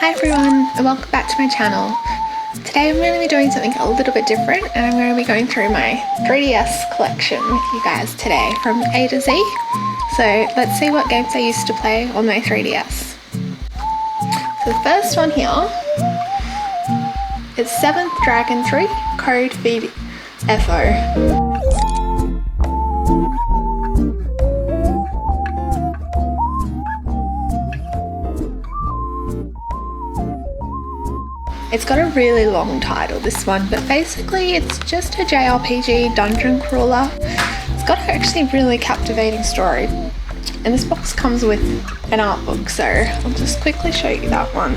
Hi everyone and welcome back to my channel. Today I'm going to be doing something a little bit different and I'm going to be going through my 3DS collection with you guys today from A to Z. So let's see what games I used to play on my 3DS. So the first one here is 7th Dragon 3 Code VIII. It's got a really long title, this one, but basically it's just a JRPG dungeon crawler. It's got actually a really captivating story. And this box comes with an art book, so I'll just quickly show you that one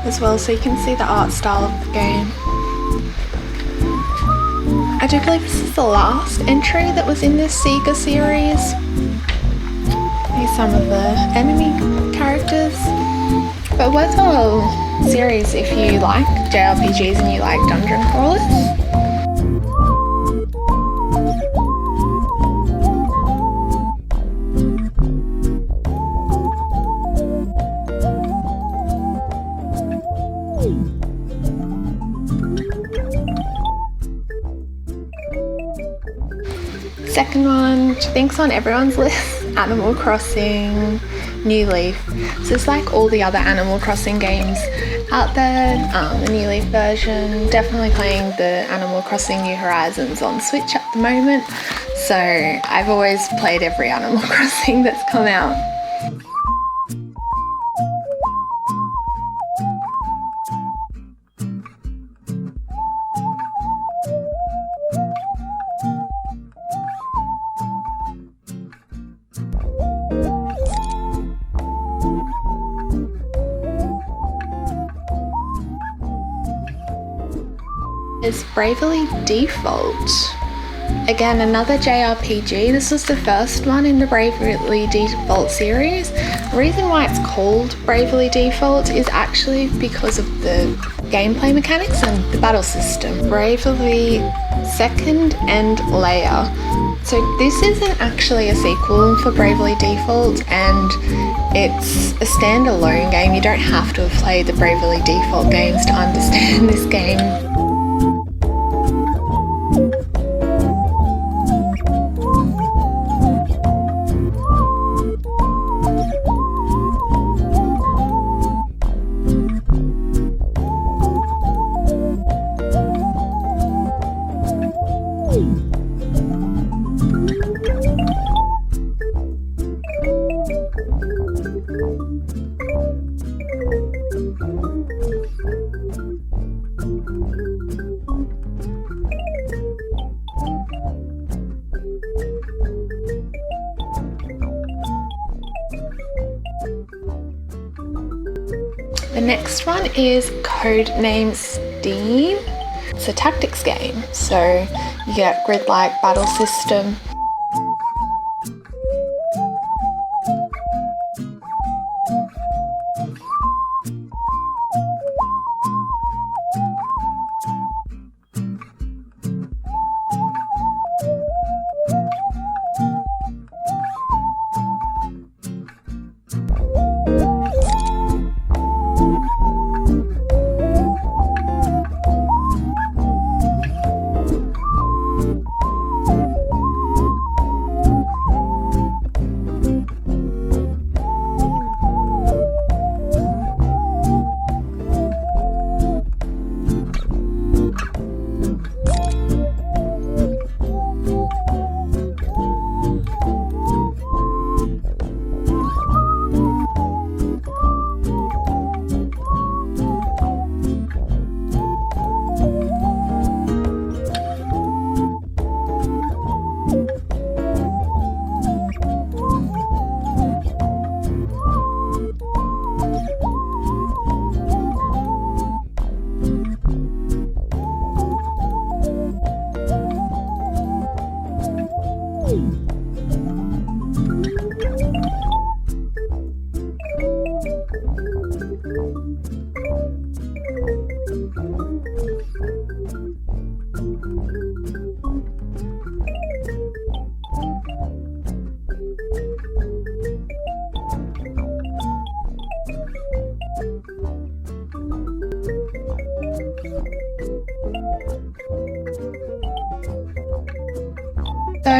as well so you can see the art style of the game. I do believe this is the last entry that was in this Saga series. Here's some of the enemy characters. But worthwhile series if you like JRPGs and you like dungeon crawlers. Second one, which I think's on everyone's list, Animal Crossing New Leaf. So it's like all the other Animal Crossing games out there, the New Leaf version. Definitely playing the Animal Crossing New Horizons on Switch at the moment. So I've always played every Animal Crossing that's come out. Is Bravely Default. Again, another JRPG. This was the first one in the Bravely Default series. The reason why it's called Bravely Default is actually because of the gameplay mechanics and the battle system. Bravely Second and Layer. So this isn't actually a sequel for Bravely Default and it's a standalone game. You don't have to have played the Bravely Default games to understand this game. The next one is Codename Steam. It's a tactics game, so you get grid-like battle system.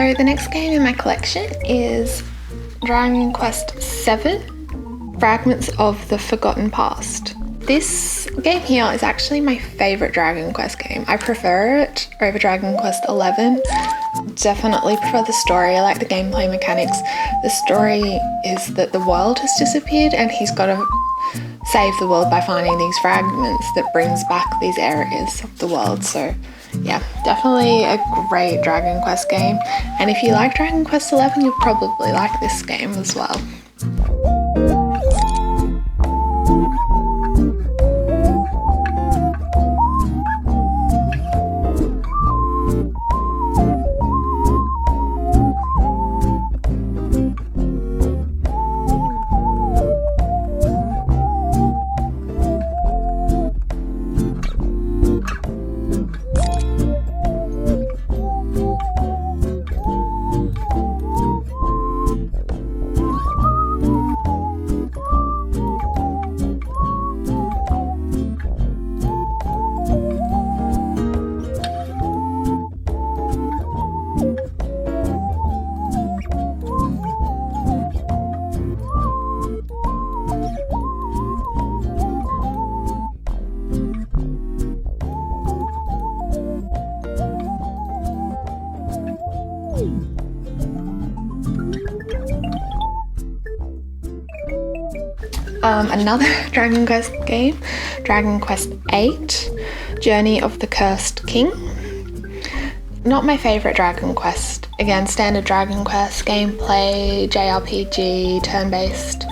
So the next game in my collection is Dragon Quest VII, Fragments of the Forgotten Past. This game here is actually my favourite Dragon Quest game. I prefer it over Dragon Quest XI. Definitely prefer the story. I like the gameplay mechanics. The story is that the world has disappeared and he's got to save the world by finding these fragments that brings back these areas of the world. So yeah, definitely a great Dragon Quest game. And if you like Dragon Quest XI, you'll probably like this game as well. Another Dragon Quest game, Dragon Quest VIII, Journey of the Cursed King. Not my favourite Dragon Quest. Again, standard Dragon Quest gameplay, JRPG, turn-based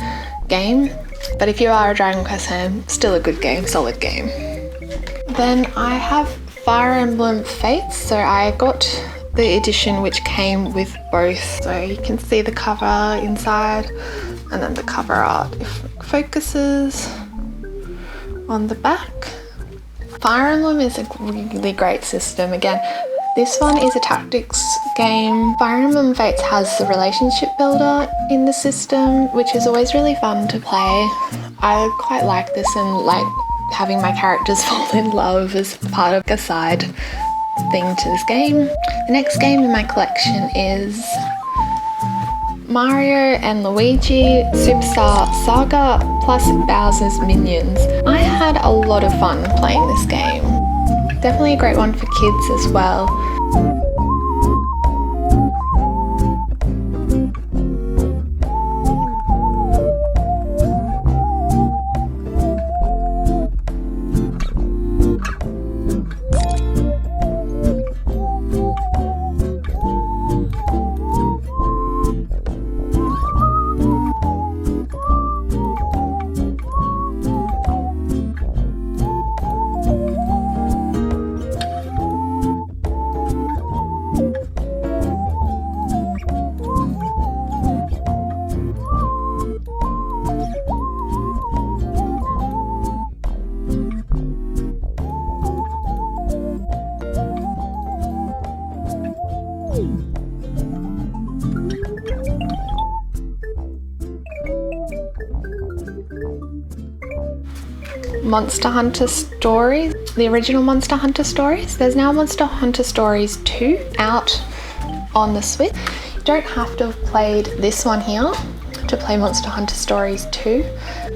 game. But if you are a Dragon Quest fan, still a good game, solid game. Then I have Fire Emblem Fates. So I got the edition which came with both. So you can see the cover inside and then the cover art if it focuses on the back. Fire Emblem is a really great system. Again, this one is a tactics game. Fire Emblem Fates has the relationship builder in the system, which is always really fun to play. I quite like this and like having my characters fall in love as part of a side thing to this game. The next game in my collection is Mario and Luigi Superstar Saga plus Bowser's Minions. I had a lot of fun playing this game. Definitely a great one for kids as well. Monster Hunter Stories, the original Monster Hunter Stories. There's now Monster Hunter Stories 2 out on the Switch. You don't have to have played this one here to play Monster Hunter Stories 2.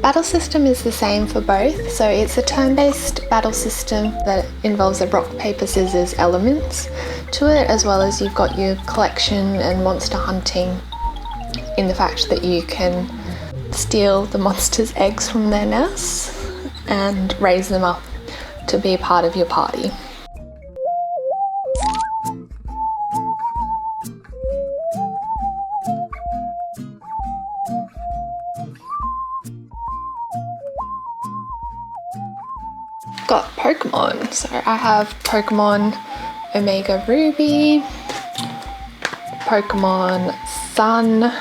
Battle system is the same for both, so it's a turn-based battle system that involves a rock, paper, scissors elements to it, as well as you've got your collection and monster hunting in the fact that you can steal the monsters' eggs from their nests and raise them up to be a part of your party. Got Pokemon, so I have Pokemon Omega Ruby, Pokemon Sun,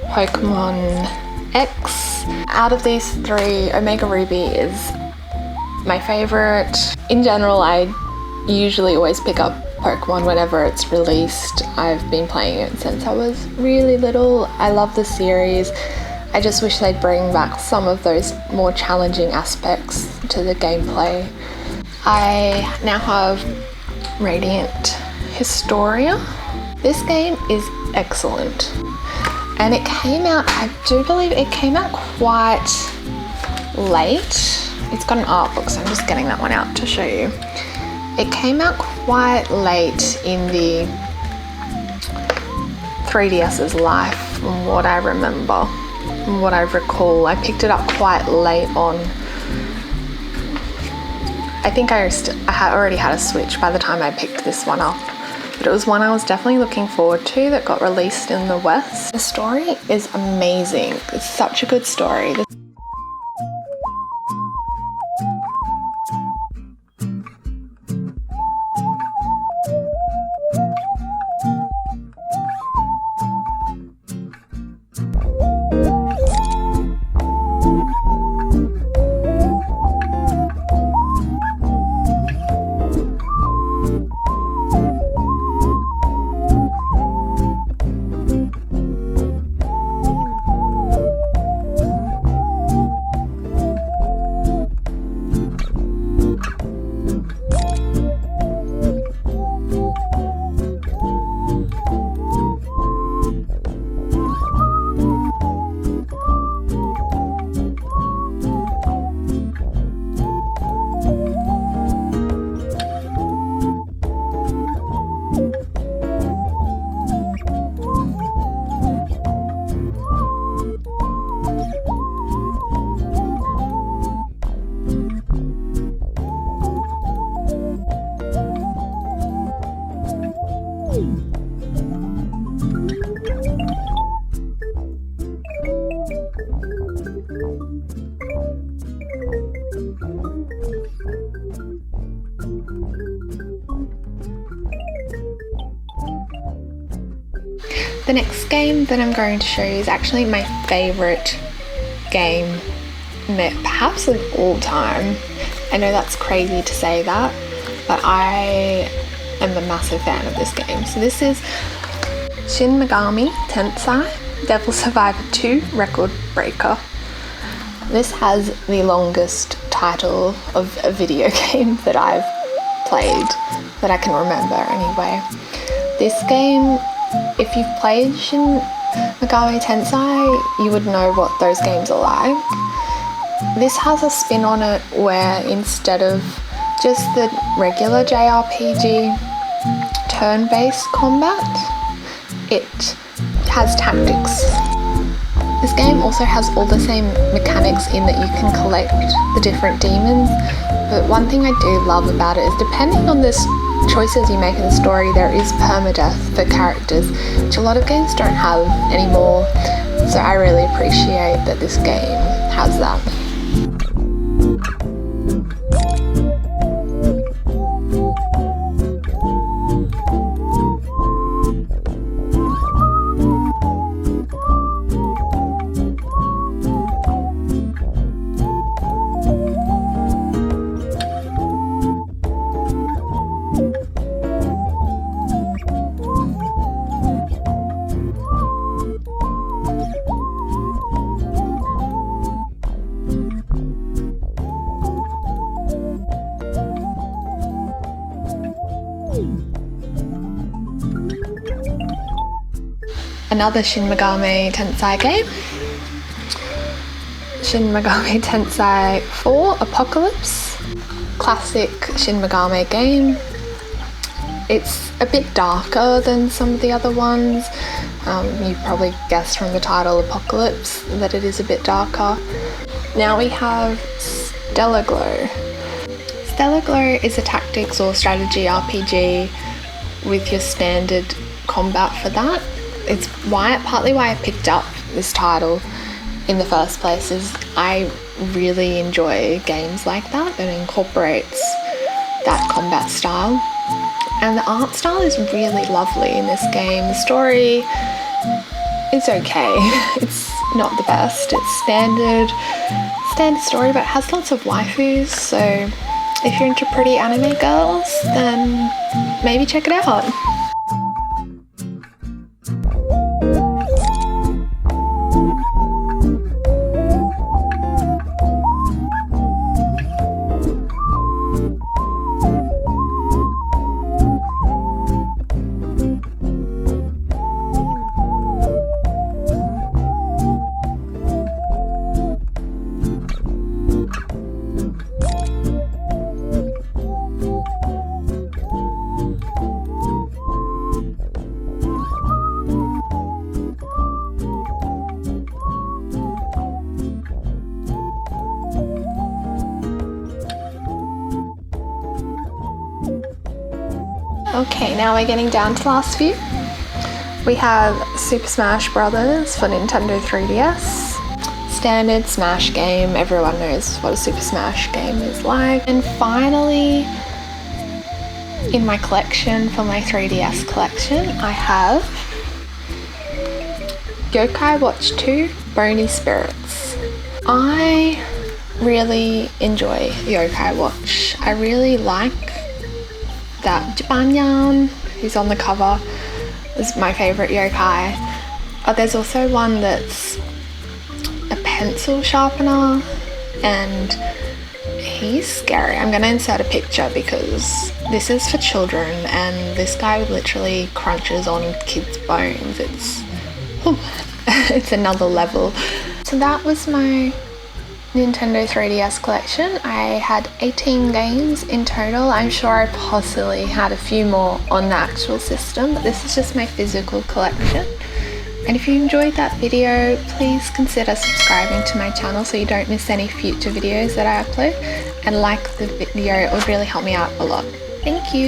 Pokemon X. Out of these three, Omega Ruby is my favourite. In general, I usually always pick up Pokemon whenever it's released. I've been playing it since I was really little. I love the series. I just wish they'd bring back some of those more challenging aspects to the gameplay. I now have Radiant Historia. This game is excellent. And it came out, I do believe it came out quite late. It's got an art book, so I'm just getting that one out to show you. It came out quite late in the 3DS's life, from what I remember, from what I recall. I picked it up quite late on. I think I had already had a Switch by the time I picked this one up. But it was one I was definitely looking forward to that got released in the West. The story is amazing. It's such a good story. The next game that I'm going to show you is actually my favourite game, perhaps of all time. I know that's crazy to say that, but I am a massive fan of this game. So this is Shin Megami Tensei Devil Survivor 2 Record Breaker. This has the longest title of a video game that I've played, that I can remember anyway. This game, if you've played Shin Megami Tensei, you would know what those games are like. This has a spin on it where instead of just the regular JRPG turn-based combat, it has tactics. This game also has all the same mechanics in that you can collect the different demons, but one thing I do love about it is depending on the choices you make in the story, there is permadeath for characters, which a lot of games don't have anymore, so I really appreciate that this game has that. Another Shin Megami Tensei game, Shin Megami Tensei 4 Apocalypse, classic Shin Megami game. It's a bit darker than some of the other ones. You probably guessed from the title Apocalypse that it is a bit darker. Now we have Stella Glow. Stella Glow is a tactics or strategy RPG with your standard combat for that. It's partly why I picked up this title in the first place, is I really enjoy games like that incorporates that combat style. And the art style is really lovely in this game. The story is okay. It's not the best. It's standard story, but it has lots of waifus, so if you're into pretty anime girls, then maybe check it out. Okay, now we're getting down to the last few. We have Super Smash Brothers for Nintendo 3DS. Standard Smash game, everyone knows what a Super Smash game is like. And finally, in my collection, for my 3DS collection, I have Yokai Watch 2 Bony Spirits. I really enjoy Yokai Watch. I really like that Japanyan who's on the cover is my favourite yokai. But there's also one that's a pencil sharpener and he's scary. I'm going to insert a picture because this is for children and this guy literally crunches on kids' bones. It's another level. So that was my Nintendo 3DS collection. I had 18 games in total. I'm sure I possibly had a few more on the actual system, but this is just my physical collection. And if you enjoyed that video, please consider subscribing to my channel so you don't miss any future videos that I upload, and like the video. It would really help me out a lot. Thank you.